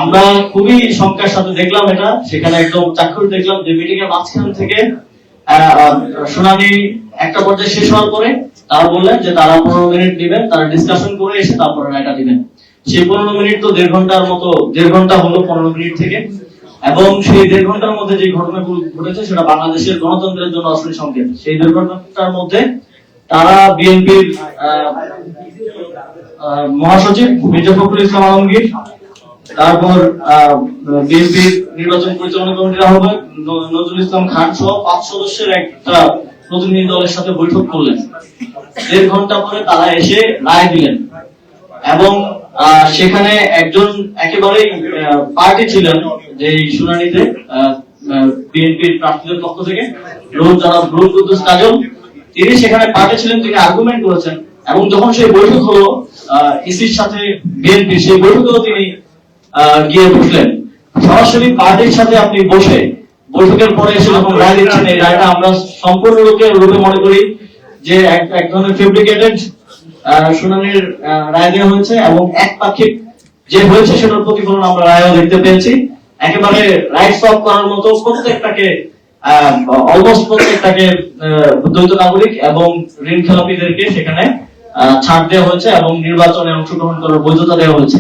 আমরা খুবই শঙ্কার সাথে দেখলাম এটা, সেখানে একদম চাক্ষুষ দেখলাম যে মিটিং এর মাঝখান থেকে শুনানি একটা পর্যায়ে শেষ হওয়ার পরে তারা বললেন যে তারা 15 মিনিট দিবেন, তারা ডিসকাশন করে এসে তারপরে রায়টা দিবেন। সেই 15 মিনিট তো 1.5 ঘন্টার মতো, 1.5 ঘন্টা হলো 15 মিনিট থেকে। এবং সেই 1.5 ঘন্টার মধ্যে যে ঘটনাগুলো ঘটেছে সেটা বাংলাদেশের গণতন্ত্রের জন্য অশ্লীল সংকেত। সেই 1.5 ঘন্টার মধ্যে তারা বিএনপির মহাসচিব মির্জা ফখরুল ইসলাম আলমগীর, তারপর বিএনপির নির্বাচন পরিচালনা কমিটির আহ্বায়ক নজরুল ইসলাম খান সহ 5 সদস্যের একটা প্রতিনিধি দলের সাথে বৈঠক করলেন। 1.5 ঘন্টা পরে তারা এসে রায় দিলেন এবং সেখানে একজন একেবারেই পার্টি ছিলেন যে শুনানিতে বিএনপির প্রার্থীদের পক্ষ থেকে জনাব রুহুল কুদ্দুস কাজল, তিনি সেখানে পার্টি ছিলেন, তিনি আর্গুমেন্ট করেছেন। এবং যখন সেই বৈঠক হলো ইসির সাথে বিএনপি, সেই বৈঠকেও তিনি গিয়ে বসলেন। সরাসরি পার্টির সাথে আপনি বসে বৈঠকের পরে এসে যখন রায় দিচ্ছেন, এই রায়টা আমরা সম্পূর্ণ রূপে মনে করি যে এক ধরনের ফেব্রিকেটেড শুনানির রায় দেওয়া হয়েছে এবং একপাক্ষিক যে হয়েছে সেটার প্রতিফলন আমরা রায়ও দেখতে পেয়েছি। একেবারে রাইটস অফ করার মতো প্রত্যেকটাকে অলমোস্ট প্রত্যেকটাকে দ্বৈত নাগরিক এবং ঋণ খেলাপিদেরকে সেখানে ছাড় দেওয়া হয়েছে এবং নির্বাচনে অংশগ্রহণ করার বৈধতা দেওয়া হয়েছে।